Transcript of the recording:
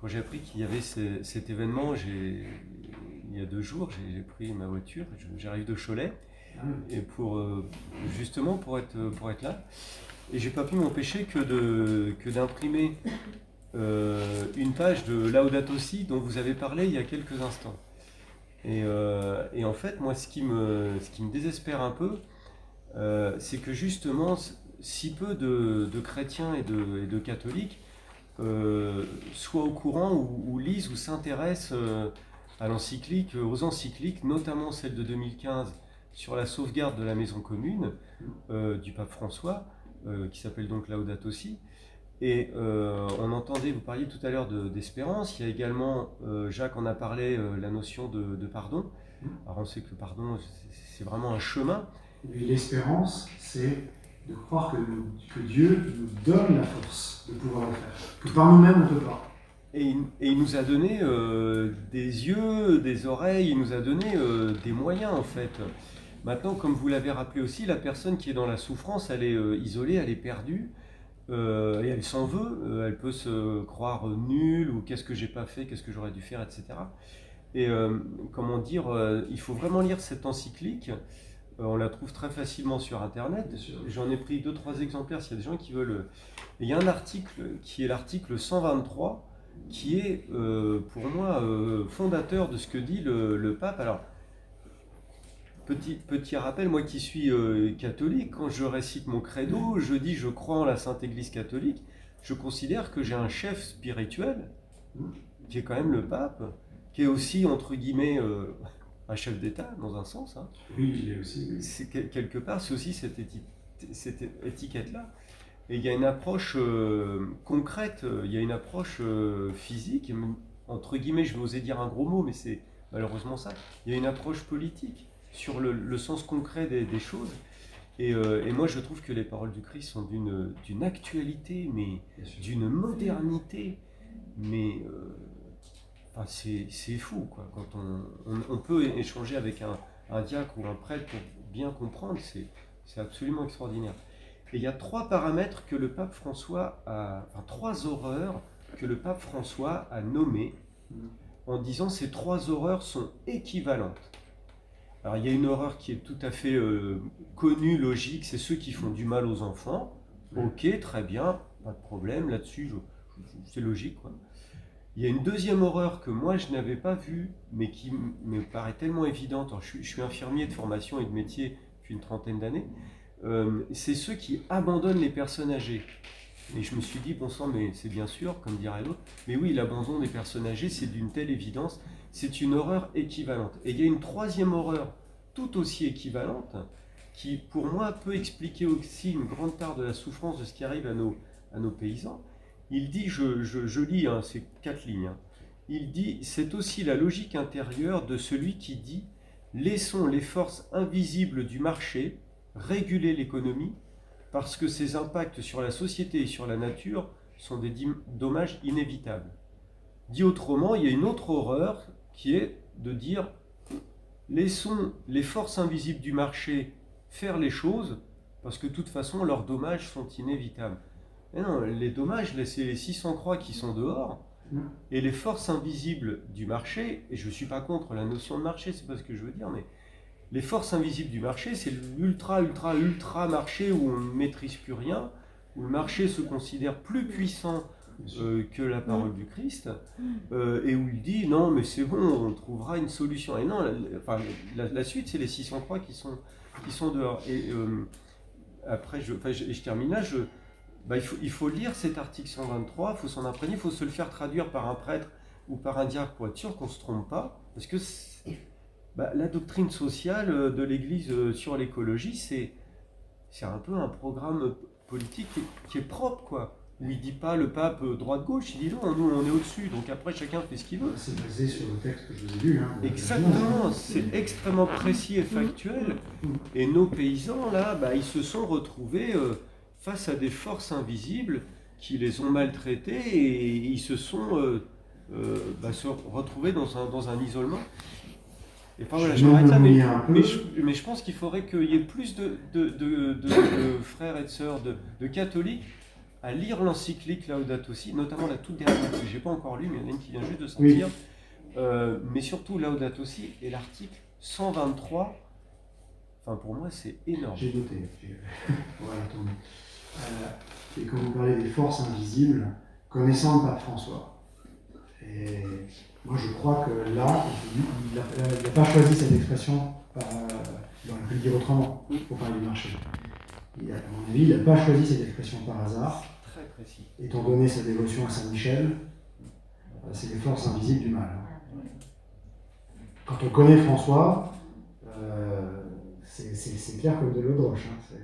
quand j'ai appris qu'il y avait cet événement, il y a 2 jours, j'ai pris ma voiture, j'arrive de Cholet, et justement pour être là, et j'ai pas pu m'empêcher que d'imprimer une page de Laudato Si dont vous avez parlé il y a quelques instants. Et en fait, moi, ce qui me désespère un peu, c'est que justement, si peu de chrétiens et de catholiques soient au courant ou lisent ou s'intéressent à l'encyclique, aux encycliques, notamment celle de 2015 sur la sauvegarde de la maison commune du pape François, qui s'appelle donc Laudato Si. Et on entendait, vous parliez tout à l'heure d'espérance, il y a également, Jacques en a parlé, la notion de pardon. Alors on sait que le pardon, c'est vraiment un chemin. Et l'espérance, c'est de croire que Dieu nous donne la force de pouvoir le faire, que par nous-mêmes on ne peut pas. Et il nous a donné des yeux, des oreilles, il nous a donné des moyens en fait. Maintenant, comme vous l'avez rappelé aussi, la personne qui est dans la souffrance, elle est isolée, elle est perdue. Et elle s'en veut, elle peut se croire nulle, ou qu'est-ce que j'ai pas fait, qu'est-ce que j'aurais dû faire, etc. Et comment dire, il faut vraiment lire cette encyclique. On la trouve très facilement sur internet. J'en ai pris 2-3 exemplaires s'il y a des gens qui veulent. Et il y a un article qui est l'article 123 qui est pour moi fondateur de ce que dit le pape. Alors, Petit rappel, moi qui suis catholique, quand je récite mon credo, je dis je crois en la Sainte Église catholique, je considère que j'ai un chef spirituel, qui est quand même le pape, qui est aussi, entre guillemets, un chef d'État, dans un sens. Hein. Oui, il est aussi. C'est, quelque part, c'est aussi cette étiquette-là. Et il y a une approche concrète, il y a une approche physique, entre guillemets, je vais oser dire un gros mot, mais c'est malheureusement ça. Il y a une approche politique sur le sens concret des choses. Et moi, je trouve que les paroles du Christ sont d'une actualité, mais d'une modernité. Mais enfin, c'est fou, quoi. Quand on peut échanger avec un diacre ou un prêtre pour bien comprendre, c'est absolument extraordinaire. Et il y a 3 paramètres que le pape François enfin 3 horreurs que le pape François a nommées en disant ces 3 horreurs sont équivalentes. Alors il y a une horreur qui est tout à fait connue, logique, c'est ceux qui font du mal aux enfants. Ok, très bien, pas de problème, là-dessus, c'est logique, quoi. Il y a une deuxième horreur que moi je n'avais pas vue, mais qui me paraît tellement évidente. Alors, je suis infirmier de formation et de métier depuis une trentaine d'années. C'est ceux qui abandonnent les personnes âgées. Et je me suis dit, bon sang, mais c'est bien sûr, comme dirait l'autre, mais oui, l'abandon des personnes âgées, c'est d'une telle évidence, c'est une horreur équivalente. Et il y a une troisième horreur, tout aussi équivalente, qui pour moi peut expliquer aussi une grande part de la souffrance de ce qui arrive à nos paysans. Il dit, je lis, hein, c'est 4 lignes, hein. Il dit, c'est aussi la logique intérieure de celui qui dit, laissons les forces invisibles du marché réguler l'économie, parce que ses impacts sur la société et sur la nature sont des dommages inévitables. Dit autrement, il y a une autre horreur qui est de dire laissons les forces invisibles du marché faire les choses, parce que de toute façon leurs dommages sont inévitables. Et non, les dommages, c'est les 600 croix qui sont dehors, et les forces invisibles du marché, et je ne suis pas contre la notion de marché, c'est pas ce que je veux dire, mais les forces invisibles du marché, c'est l'ultra, ultra, ultra marché où on ne maîtrise plus rien, où le marché se considère plus puissant que la parole du Christ, et où il dit non, mais c'est bon, on trouvera une solution. Et non, la suite, c'est les 600 croix qui sont dehors. Et après, je termine là. Il faut lire cet article 123, il faut s'en imprégner, il faut se le faire traduire par un prêtre ou par un diacre pour être sûr qu'on ne se trompe pas, parce que la doctrine sociale de l'Église sur l'écologie, c'est un peu un programme politique qui est propre, quoi. Où il ne dit pas le pape droite-gauche, il dit non, nous on est au-dessus, donc après chacun fait ce qu'il veut. C'est basé sur le texte que je vous ai lu. Hein, exactement, c'est extrêmement précis et factuel. Et nos paysans, là, ils se sont retrouvés face à des forces invisibles qui les ont maltraités et ils se sont se retrouvés dans un isolement. Et enfin, voilà, je m'arrête là, mais je pense qu'il faudrait qu'il y ait plus de frères et de sœurs, de catholiques, à lire l'encyclique Laudato Si, notamment la toute dernière, que je n'ai pas encore lue, mais il y en a une qui vient juste de sortir. Oui. Mais surtout Laudato Si et l'article 123. Enfin, pour moi, c'est énorme. J'ai noté. Voilà, et quand vous parlez des forces invisibles, connaissant le pape François, et moi je crois que là, il n'a pas choisi cette expression, il aurait pu le dire autrement, pour parler du marché. À mon avis, il n'a pas choisi cette expression par hasard. Très précis. Étant donné sa dévotion à Saint-Michel, c'est les forces invisibles du mal. Quand on connaît François, c'est clair comme de l'eau de roche. Hein.